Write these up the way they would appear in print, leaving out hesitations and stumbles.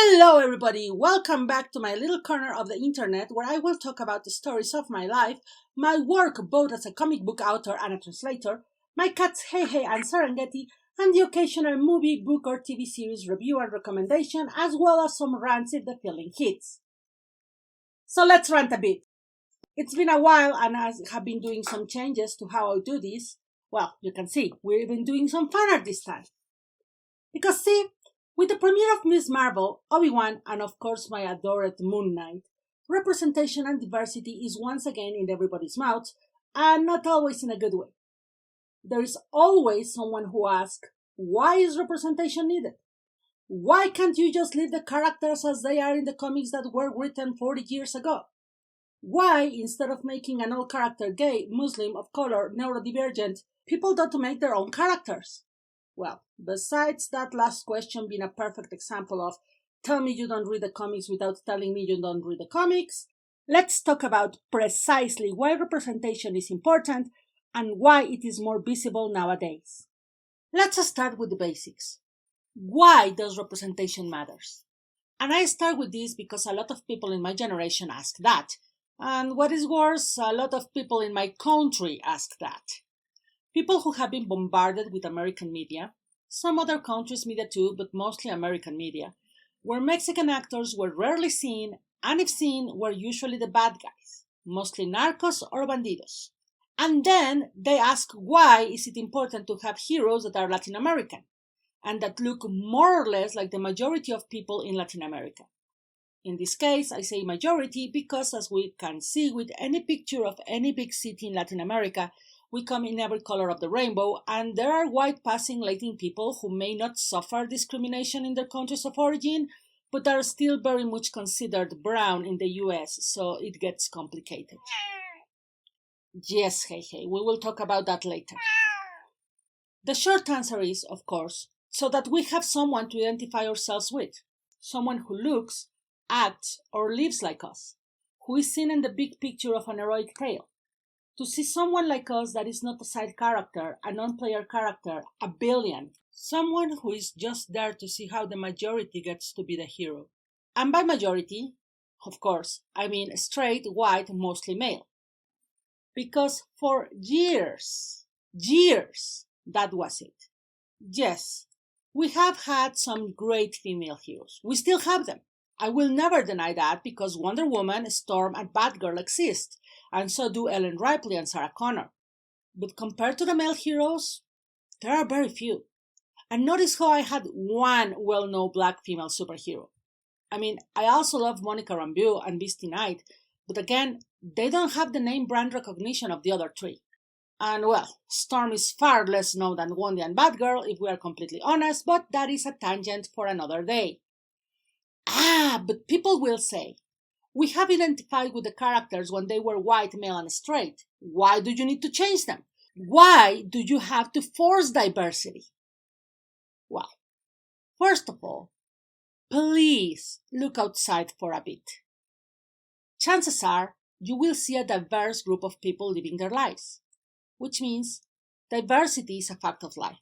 Hello everybody, welcome back to my little corner of the internet where I will talk about the stories of my life, my work both as a comic book author and a translator, my cats Hey Hey and Serengeti, and the occasional movie, book or TV series review and recommendation, as well as some rants if the feeling hits. So let's rant a bit. It's been a while and I have been doing some changes to how I do this. Well, you can see, we're even doing some fan art this time. Because see, with the premiere of Miss Marvel, Obi-Wan, and of course my adored Moon Knight, representation and diversity is once again in everybody's mouths, and not always in a good way. There is always someone who asks, why is representation needed? Why can't you just leave the characters as they are in the comics that were written 40 years ago? Why, instead of making an old character gay, Muslim, of color, neurodivergent, people don't make their own characters? Well, besides that last question being a perfect example of tell me you don't read the comics without telling me you don't read the comics, let's talk about precisely why representation is important and why it is more visible nowadays. Let's start with the basics. Why does representation matters? And I start with this because a lot of people in my generation ask that. And what is worse, a lot of people in my country ask that. People who have been bombarded with American media, some other countries' media too, but mostly American media, where Mexican actors were rarely seen, and if seen, were usually the bad guys, mostly narcos or bandidos. And then they ask why is it important to have heroes that are Latin American, and that look more or less like the majority of people in Latin America. In this case, I say majority because, as we can see with any picture of any big city in Latin America, we come in every color of the rainbow, and there are white passing Latin people who may not suffer discrimination in their countries of origin, but are still very much considered brown in the US, so it gets complicated. Yes, Hey Hey, we will talk about that later. The short answer is, of course, so that we have someone to identify ourselves with, someone who looks, acts, or lives like us, who is seen in the big picture of an heroic tale. To see someone like us that is not a side character, a non-player character, a villain, someone who is just there to see how the majority gets to be the hero. And by majority, of course, I mean straight, white, mostly male. Because for years, that was it. Yes, we have had some great female heroes. We still have them. I will never deny that because Wonder Woman, Storm, and Batgirl exist, and so do Ellen Ripley and Sarah Connor. But compared to the male heroes, there are very few. And notice how I had one well-known black female superhero. I mean, I also love Monica Rambeau and Beastie Knight, but again, they don't have the name brand recognition of the other three. And well, Storm is far less known than Wonder and Batgirl, if we are completely honest, but that is a tangent for another day. But people will say, we have identified with the characters when they were white, male, and straight. Why do you need to change them? Why do you have to force diversity? Well, first of all, please look outside for a bit. Chances are you will see a diverse group of people living their lives, which means diversity is a fact of life.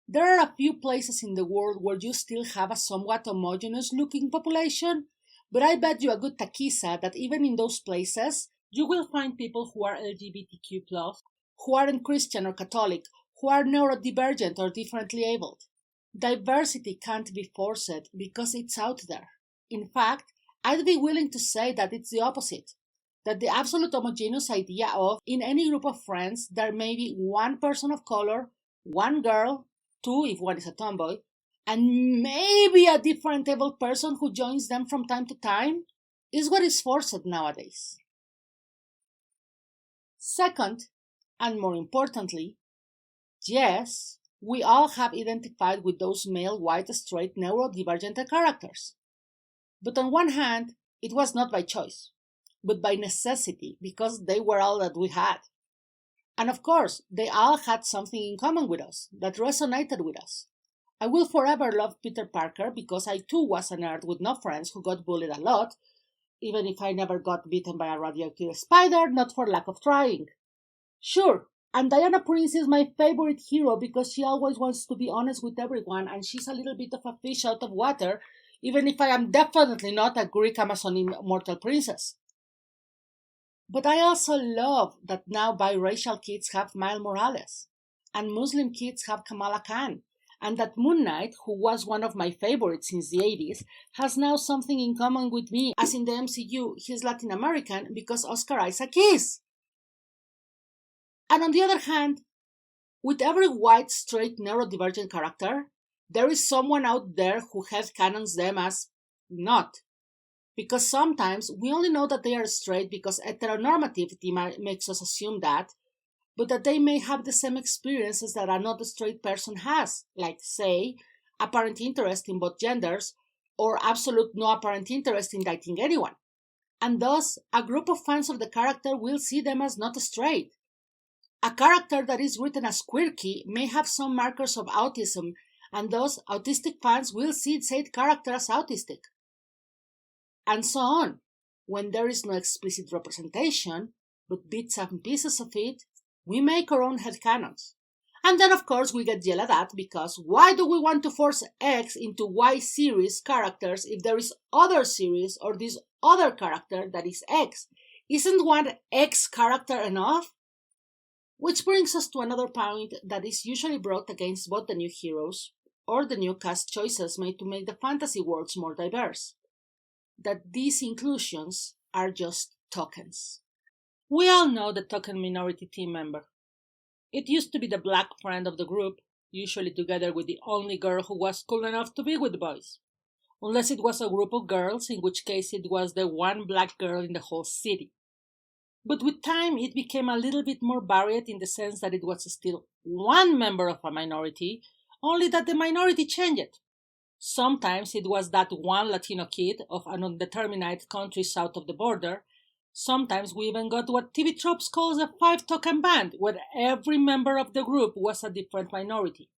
There are a few places in the world where you still have a somewhat homogeneous-looking population, but I bet you a good taquiza that even in those places, you will find people who are LGBTQ+, who aren't Christian or Catholic, who are neurodivergent or differently abled. Diversity can't be forced because it's out there. In fact, I'd be willing to say that it's the opposite, that the absolute homogeneous idea of, in any group of friends, there may be one person of color, one girl, two if one is a tomboy, and maybe a different able person who joins them from time to time, is what is forced nowadays. Second, and more importantly, yes, we all have identified with those male, white, straight, neurodivergent characters. But on one hand, it was not by choice, but by necessity, because they were all that we had. And of course, they all had something in common with us, that resonated with us. I will forever love Peter Parker because I too was a nerd with no friends who got bullied a lot, even if I never got bitten by a radioactive spider, not for lack of trying. Sure, and Diana Prince is my favorite hero because she always wants to be honest with everyone and she's a little bit of a fish out of water, even if I am definitely not a Greek Amazon immortal princess. But I also love that now biracial kids have Miles Morales, and Muslim kids have Kamala Khan, and that Moon Knight, who was one of my favorites since the 80s, has now something in common with me, as in the MCU, he's Latin American because Oscar Isaac is. And on the other hand, with every white, straight, neurodivergent character, there is someone out there who headcanons them as not. Because sometimes we only know that they are straight because heteronormativity makes us assume that, but that they may have the same experiences that another straight person has, like, say, apparent interest in both genders, or absolute no apparent interest in dating anyone. And thus, a group of fans of the character will see them as not straight. A character that is written as quirky may have some markers of autism, and thus autistic fans will see said character as autistic. And so on. When there is no explicit representation, but bits and pieces of it, we make our own headcanons. And then of course we get yelled at because why do we want to force X into Y series characters if there is other series or this other character that is X? Isn't one X character enough? Which brings us to another point that is usually brought against both the new heroes or the new cast choices made to make the fantasy worlds more diverse. That these inclusions are just tokens. We all know the token minority team member. It used to be the black friend of the group, usually together with the only girl who was cool enough to be with the boys. Unless it was a group of girls, in which case it was the one black girl in the whole city. But with time it became a little bit more varied in the sense that it was still one member of a minority, only that the minority changed. Sometimes it was that one Latino kid of an undetermined country south of the border. Sometimes we even got what TV Tropes calls a 5-token band, where every member of the group was a different minority.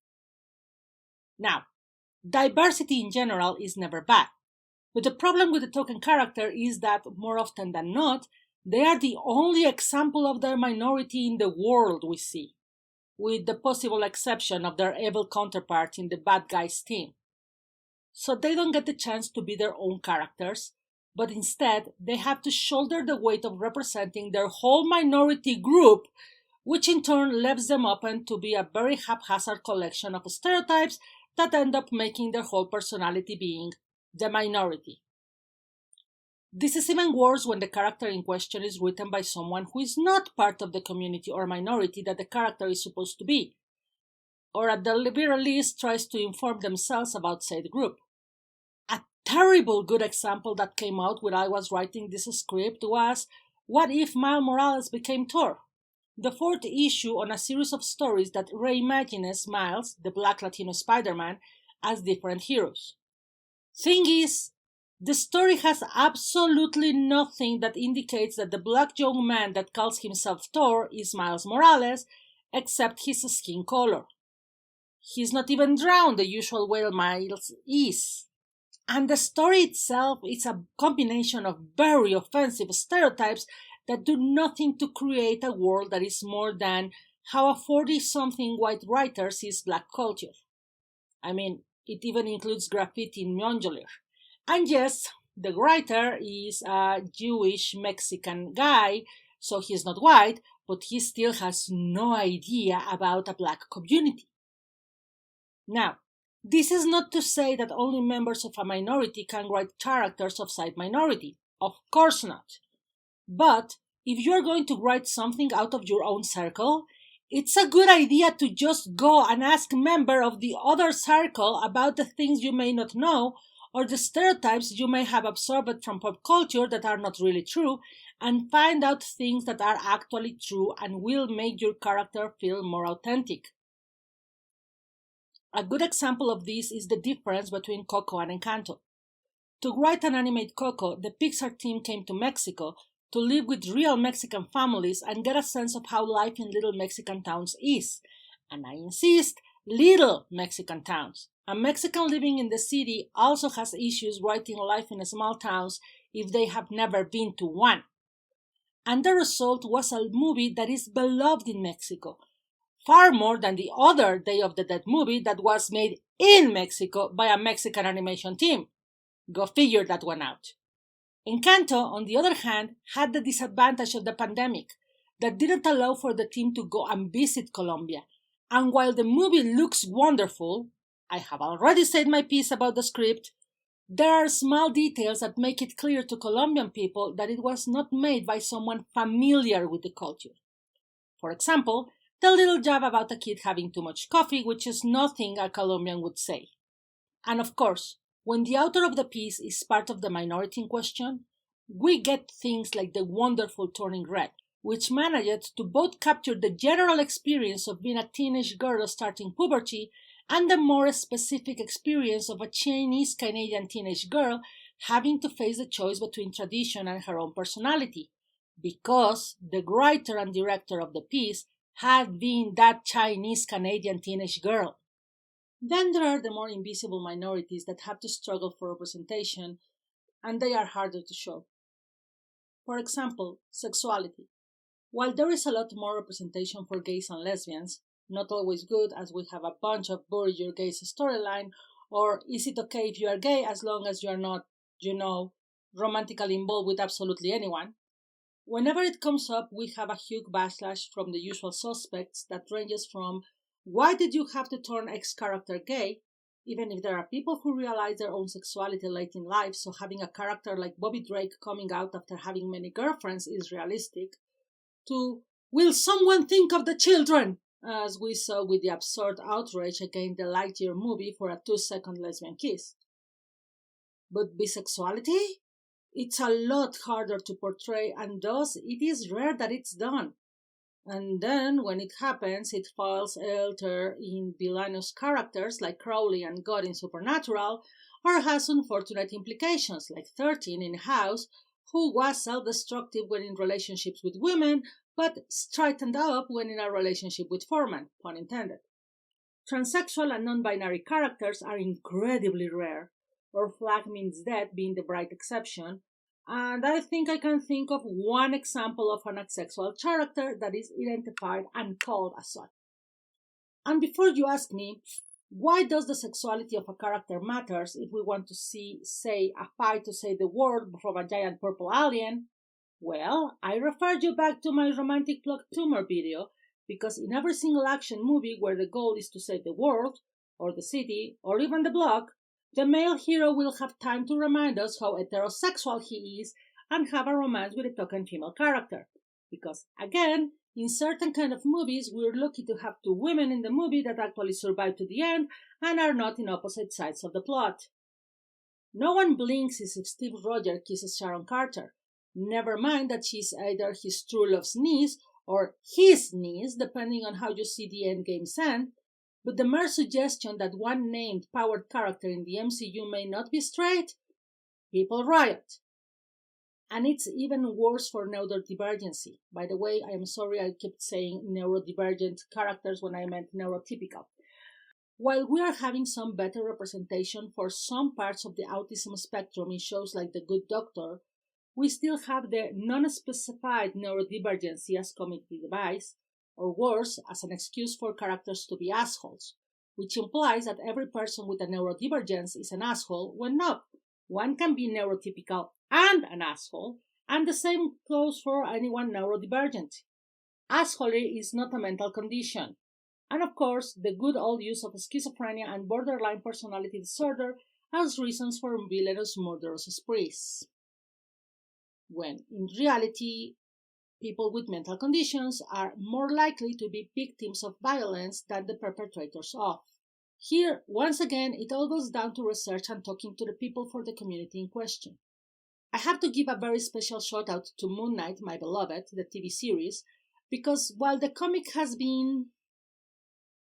Now, diversity in general is never bad, but the problem with the token character is that, more often than not, they are the only example of their minority in the world we see, with the possible exception of their evil counterpart in the bad guys team. So they don't get the chance to be their own characters, but instead they have to shoulder the weight of representing their whole minority group, which in turn leaves them open to be a very haphazard collection of stereotypes that end up making their whole personality being the minority. This is even worse when the character in question is written by someone who is not part of the community or minority that the character is supposed to be, or at the very least tries to inform themselves about said group. A terrible good example that came out when I was writing this script was What If Miles Morales Became Thor? The fourth issue on a series of stories that reimagines Miles, the black Latino Spider-Man, as different heroes. Thing is, the story has absolutely nothing that indicates that the black young man that calls himself Thor is Miles Morales, except his skin color. He's not even drowned the usual way Miles is. And the story itself is a combination of very offensive stereotypes that do nothing to create a world that is more than how a 40-something white writer sees black culture. I mean, it even includes graffiti in Mjolnir. And yes, the writer is a Jewish Mexican guy, so he's not white, but he still has no idea about a black community. Now, this is not to say that only members of a minority can write characters of said minority. Of course not. But if you're going to write something out of your own circle, it's a good idea to just go and ask members of the other circle about the things you may not know or the stereotypes you may have absorbed from pop culture that are not really true, and find out things that are actually true and will make your character feel more authentic. A good example of this is the difference between Coco and Encanto. To write and animate Coco, the Pixar team came to Mexico to live with real Mexican families and get a sense of how life in little Mexican towns is. And I insist, little Mexican towns. A Mexican living in the city also has issues writing life in small towns if they have never been to one. And the result was a movie that is beloved in Mexico, far more than the other Day of the Dead movie that was made in Mexico by a Mexican animation team. Go figure that one out. Encanto, on the other hand, had the disadvantage of the pandemic that didn't allow for the team to go and visit Colombia. And while the movie looks wonderful, I have already said my piece about the script, there are small details that make it clear to Colombian people that it was not made by someone familiar with the culture. For example, the little jab about a kid having too much coffee, which is nothing a Colombian would say. And of course, when the author of the piece is part of the minority in question, we get things like the wonderful Turning Red, which managed to both capture the general experience of being a teenage girl starting puberty and the more specific experience of a Chinese Canadian teenage girl having to face the choice between tradition and her own personality, because the writer and director of the piece had been that Chinese Canadian teenage girl. Then there are the more invisible minorities that have to struggle for representation, and they are harder to show. For example, sexuality. While there is a lot more representation for gays and lesbians, not always good as we have a bunch of bury your gays storyline, or is it okay if you are gay as long as you are not, romantically involved with absolutely anyone? Whenever it comes up, we have a huge backlash from the usual suspects that ranges from why did you have to turn X character gay, even if there are people who realize their own sexuality late in life, so having a character like Bobby Drake coming out after having many girlfriends is realistic, to will someone think of the children, as we saw with the absurd outrage against the Lightyear movie for a 2-second lesbian kiss. But bisexuality? It's a lot harder to portray, and thus it is rare that it's done. And then, when it happens, it falls either in villainous characters like Crowley and God in Supernatural, or has unfortunate implications like 13 in House, who was self-destructive when in relationships with women, but straightened up when in a relationship with Foreman, pun intended. Transsexual and non-binary characters are incredibly rare, or Flag Means Dead being the bright exception, and I think I can think of one example of an asexual character that is identified and called as such. And before you ask me, why does the sexuality of a character matters if we want to see, say, a fight to save the world from a giant purple alien? Well, I refer you back to my romantic plot tumor video, because in every single action movie where the goal is to save the world, or the city, or even the block, the male hero will have time to remind us how heterosexual he is and have a romance with a token female character. Because, again, in certain kind of movies, we're lucky to have 2 women in the movie that actually survive to the end and are not in opposite sides of the plot. No one blinks if Steve Rogers kisses Sharon Carter. Never mind that she's either his true love's niece or his niece, depending on how you see the endgame's end. But the mere suggestion that one named powered character in the MCU may not be straight, people riot. And it's even worse for neurodivergency. By the way, I am sorry I kept saying neurodivergent characters when I meant neurotypical. While we are having some better representation for some parts of the autism spectrum in shows like The Good Doctor, we still have the non-specified neurodivergency as comic device, or worse, as an excuse for characters to be assholes, which implies that every person with a neurodivergence is an asshole, when not. One can be neurotypical and an asshole, and the same goes for anyone neurodivergent. Assholery is not a mental condition. And of course, the good old use of schizophrenia and borderline personality disorder as reasons for villainous murderous sprees, when in reality, people with mental conditions are more likely to be victims of violence than the perpetrators of. Here, once again, it all goes down to research and talking to the people for the community in question. I have to give a very special shout out to Moon Knight, my beloved, the TV series, because while the comic has been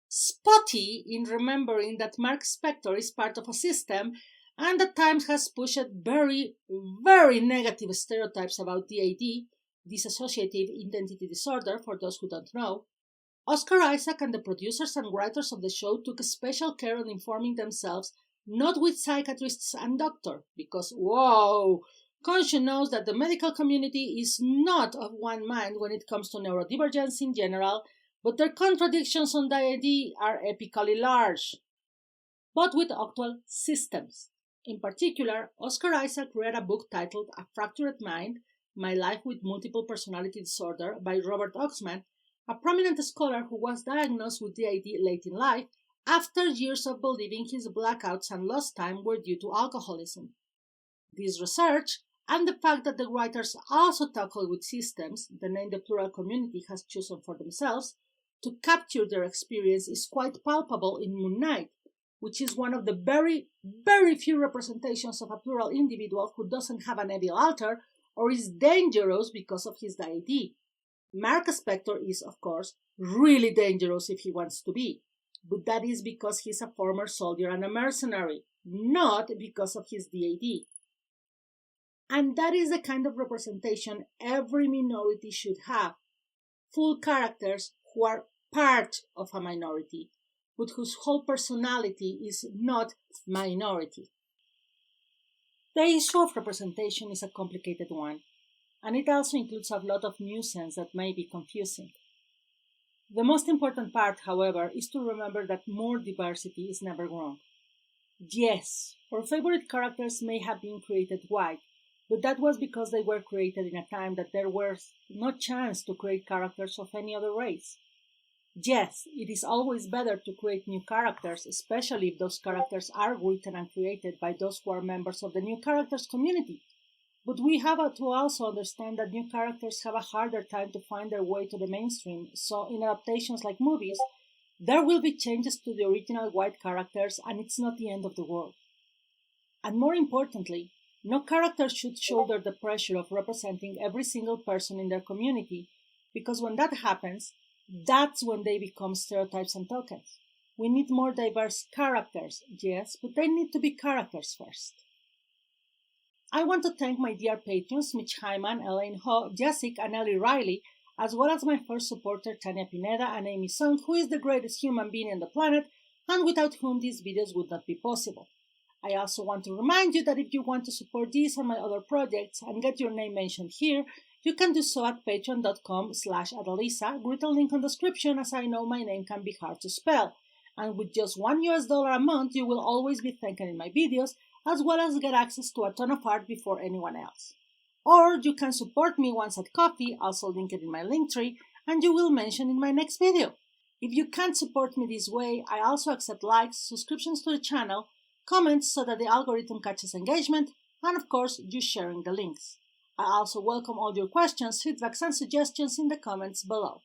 spotty in remembering that Mark Spector is part of a system and at times has pushed very, very negative stereotypes about DID, dissociative identity disorder, for those who don't know, Oscar Isaac and the producers and writers of the show took special care in informing themselves not with psychiatrists and doctors, because, whoa, Conscious knows that the medical community is not of one mind when it comes to neurodivergence in general, but their contradictions on DID are epically large, but with actual systems. In particular, Oscar Isaac read a book titled A Fractured Mind, My Life with Multiple Personality Disorder by Robert Oxman, a prominent scholar who was diagnosed with DID late in life after years of believing his blackouts and lost time were due to alcoholism. This research, and the fact that the writers also tackled with systems, the name the plural community has chosen for themselves, to capture their experience is quite palpable in Moon Knight, which is one of the very, very few representations of a plural individual who doesn't have an evil alter or is dangerous because of his deity. Mark Spector is, of course, really dangerous if he wants to be, but that is because he's a former soldier and a mercenary, not because of his deity. And that is the kind of representation every minority should have. Full characters who are part of a minority, but whose whole personality is not minority. The issue of representation is a complicated one, and it also includes a lot of nuisance that may be confusing. The most important part, however, is to remember that more diversity is never wrong. Yes, our favorite characters may have been created white, but that was because they were created in a time that there was no chance to create characters of any other race. Yes, it is always better to create new characters, especially if those characters are written and created by those who are members of the new characters community. But we have to also understand that new characters have a harder time to find their way to the mainstream, so in adaptations like movies, there will be changes to the original white characters, and it's not the end of the world. And more importantly, no character should shoulder the pressure of representing every single person in their community, because when that happens, that's when they become stereotypes and tokens. We need more diverse characters, yes, but they need to be characters first. I want to thank my dear patrons Mitch Hyman, Elaine Ho, Jessica, and Ellie Riley, as well as my first supporter Tanya Pineda and Amy Song, who is the greatest human being on the planet, and without whom these videos would not be possible. I also want to remind you that if you want to support these and my other projects and get your name mentioned here, you can do so at patreon.com/Adalisa, with a link on the description, as I know my name can be hard to spell. And with just $1 a month, you will always be thanked in my videos, as well as get access to a ton of art before anyone else. Or you can support me once at Coffee, also linked in my link tree, and you will mention in my next video. If you can't support me this way, I also accept likes, subscriptions to the channel, comments so that the algorithm catches engagement, and of course, you sharing the links. I also welcome all your questions, feedbacks, and suggestions in the comments below.